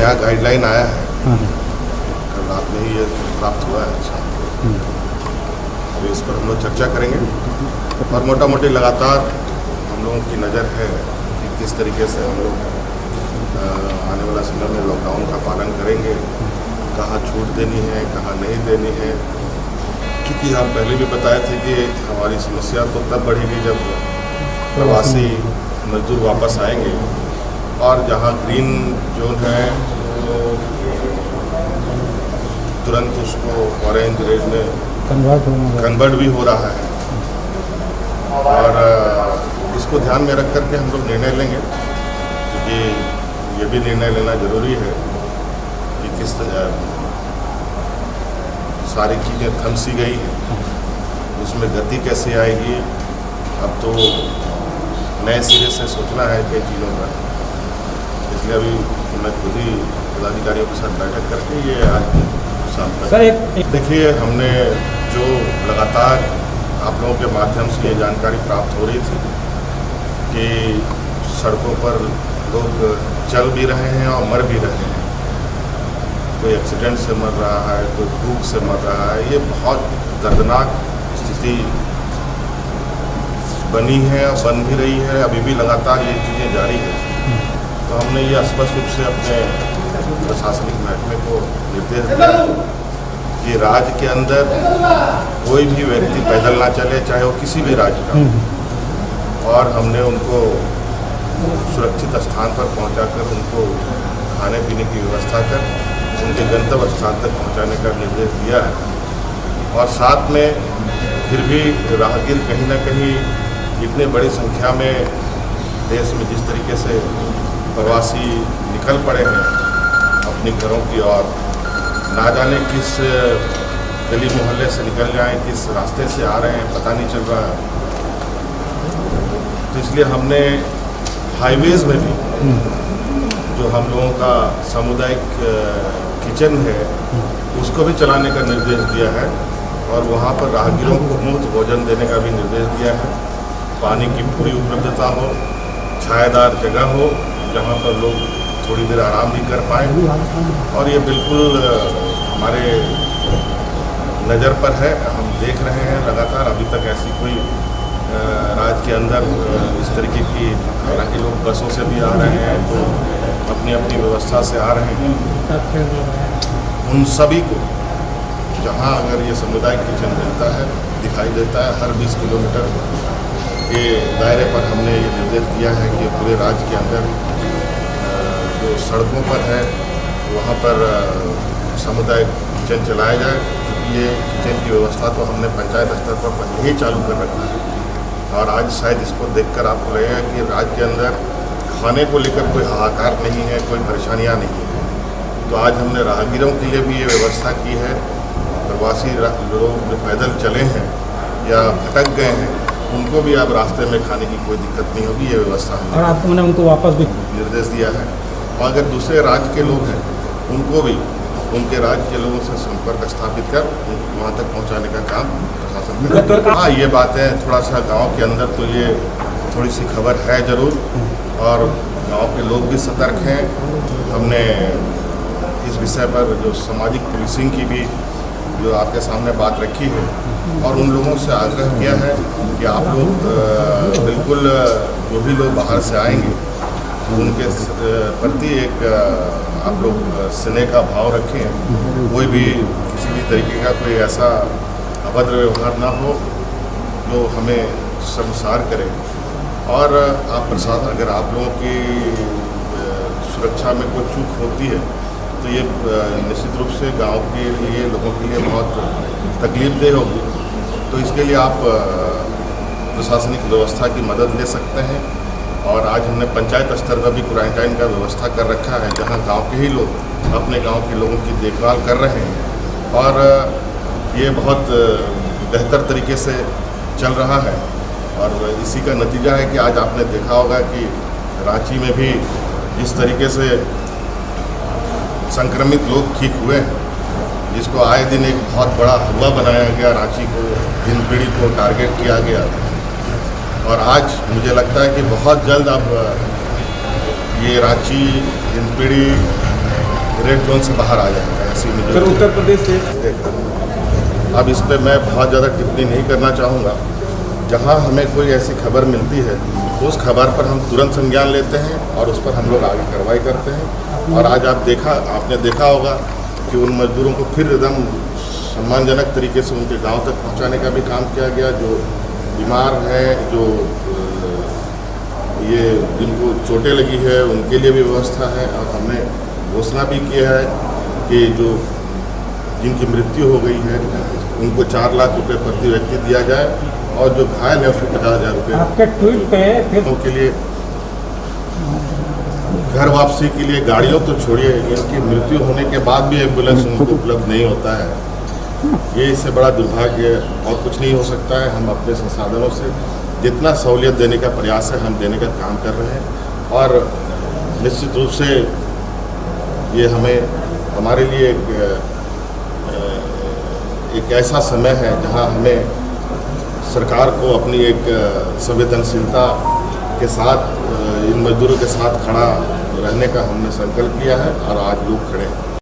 नया गाइडलाइन आया है, कल रात में ही ये प्राप्त हुआ है शाम को। तो इस पर हम लोग चर्चा करेंगे और मोटा मोटी लगातार हम लोगों की नज़र है कि किस तरीके से हम लोग आने वाला समय में लॉकडाउन का पालन करेंगे, कहाँ छूट देनी है, कहाँ नहीं देनी है। क्योंकि हम पहले भी बताए थे कि हमारी समस्या तो तब बढ़ेगी जब प्रवासी मजदूर वापस आएंगे और जहाँ ग्रीन जोन है वो तुरंत उसको ऑरेंज रेड में कन्वर्ट भी हो रहा है। और इसको ध्यान में रख करके हम लोग निर्णय लेंगे, क्योंकि ये भी निर्णय लेना जरूरी है कि किस सारी चीज़ें थम सी गई हैं, उसमें गति कैसे आएगी। अब तो नए सिरे से सोचना है कई चीज़ों का, इसलिए अभी मैं खुद ही पदाधिकारियों के साथ बैठक करके ये आज शाम तक देखिए, हमने जो लगातार आप लोगों के माध्यम से ये जानकारी प्राप्त हो रही थी कि सड़कों पर लोग चल भी रहे हैं और मर भी रहे हैं, कोई एक्सीडेंट से मर रहा है, कोई भूख से मर रहा है। ये बहुत दर्दनाक स्थिति बनी है और बन भी रही है, अभी भी लगातार ये चीज़ें जारी है। तो हमने ये स्पष्ट रूप से अपने प्रशासनिक महकमे को निर्देश दिया कि राज्य के अंदर कोई भी व्यक्ति पैदल ना चले, चाहे वो किसी भी राज्य का। और हमने उनको सुरक्षित स्थान पर पहुंचाकर उनको खाने पीने की व्यवस्था कर उनके गंतव्य स्थान तक पहुंचाने का निर्देश दिया है। और साथ में फिर भी राहगीर कहीं ना कहीं इतने बड़ी संख्या में देश में जिस तरीके से प्रवासी निकल पड़े हैं अपने घरों की ओर, ना जाने किस गली मोहल्ले से निकल जाएं, किस रास्ते से आ रहे हैं पता नहीं चल रहा है। तो इसलिए हमने हाईवेज़ में भी जो हम लोगों का सामुदायिक किचन है उसको भी चलाने का निर्देश दिया है और वहाँ पर राहगीरों को मुफ्त भोजन देने का भी निर्देश दिया है। पानी की पूरी उपलब्धता हो, छायादार जगह हो जहाँ पर लोग थोड़ी देर आराम भी कर पाएँ। और ये बिल्कुल हमारे नज़र पर है, हम देख रहे हैं लगातार। अभी तक ऐसी कोई राज्य के अंदर इस तरीके की, हालांकि लोग बसों से भी आ रहे हैं तो अपनी अपनी व्यवस्था से आ रहे हैं, उन सभी को जहां अगर ये सामुदायिक किचन मिलता है, दिखाई देता है, हर 20 किलोमीटर के दायरे पर हमने ये निर्देश दिया है कि पूरे राज्य के अंदर जो सड़कों पर है वहाँ पर सामुदायिक किचन चलाया जाए। क्योंकि ये किचन की व्यवस्था तो हमने पंचायत स्तर पर पहले ही चालू कर रखा है और आज शायद इसको देखकर आपको लगेगा कि राज्य के अंदर खाने को लेकर कोई हाहाकार नहीं है, कोई परेशानियाँ नहीं है। तो आज हमने राहगीरों के लिए भी ये व्यवस्था की है। प्रवासी लोग जो पैदल चले हैं या भटक गए हैं उनको भी अब रास्ते में खाने की कोई दिक्कत नहीं होगी, ये व्यवस्था हमने और आपने उनको वापस भी निर्देश दिया है। और अगर दूसरे राज्य के लोग हैं उनको भी उनके राज्य के लोगों से संपर्क स्थापित कर वहाँ तक पहुँचाने का काम प्रशासन करेगा। हाँ, ये बातें थोड़ा सा गांव के अंदर तो ये थोड़ी सी खबर है ज़रूर, और गांव के लोग भी सतर्क हैं। हमने इस विषय पर जो सामाजिक पुलिसिंग की भी जो आपके सामने बात रखी है और उन लोगों से आग्रह किया है कि आप लोग बिल्कुल जो भी लोग बाहर से आएंगे उनके प्रति एक आप लोग स्नेह का भाव रखें। कोई भी किसी भी तरीके का कोई ऐसा अभद्र व्यवहार ना हो जो हमें शर्मसार करे। और आप प्रशासन, अगर आप लोगों की सुरक्षा में कोई चूक होती है तो ये निश्चित रूप से गांव के लिए, लोगों के लिए बहुत तकलीफदेह होगी। तो इसके लिए आप प्रशासनिक व्यवस्था की मदद ले सकते हैं। और आज हमने पंचायत स्तर पर भी क्वारंटाइन का व्यवस्था कर रखा है, जहां गांव के ही लोग अपने गांव के लोगों की देखभाल कर रहे हैं और ये बहुत बेहतर तरीके से चल रहा है। और इसी का नतीजा है कि आज आपने देखा होगा कि रांची में भी जिस तरीके से संक्रमित लोग ठीक हुए हैं, जिसको आए दिन एक बहुत बड़ा हमला बनाया गया, रांची को, हिंदपीढ़ी को टारगेट किया गया। और आज मुझे लगता है कि बहुत जल्द अब ये रांची, हिंदपीढ़ी रेड जोन से बाहर आ जाएगा। ऐसी मुझे सर उत्तर प्रदेश से अब इस पर मैं बहुत ज़्यादा टिप्पणी नहीं करना चाहूँगा। जहाँ हमें कोई ऐसी खबर मिलती है तो उस खबर पर हम तुरंत संज्ञान लेते हैं और उस पर हम लोग आगे कार्रवाई करते हैं। और आज आपने देखा होगा कि उन मजदूरों को फिर एकदम सम्मानजनक तरीके से उनके गांव तक पहुंचाने का भी काम किया गया। जो बीमार है, जो ये जिनको चोटें लगी है, उनके लिए भी व्यवस्था है। और हमने घोषणा भी किया है कि जो जिनकी मृत्यु हो गई है उनको 4 लाख रुपए प्रति व्यक्ति दिया जाए और जो घायल है उसको 50,000 रुपये आपके ट्वीट पे के लिए घर वापसी के लिए गाड़ियों तो छोड़िए, इनकी मृत्यु होने के बाद भी एम्बुलेंस उनको उपलब्ध नहीं होता है। ये इससे बड़ा दुर्भाग्य और कुछ नहीं हो सकता है। हम अपने संसाधनों से जितना सहूलियत देने का प्रयास है हम देने का काम कर रहे हैं। और निश्चित रूप से ये हमारे लिए एक ऐसा समय है जहां हमें सरकार को अपनी एक संवेदनशीलता के साथ इन मजदूरों के साथ खड़ा रहने का हमने संकल्प लिया है और आज लोग खड़े हैं।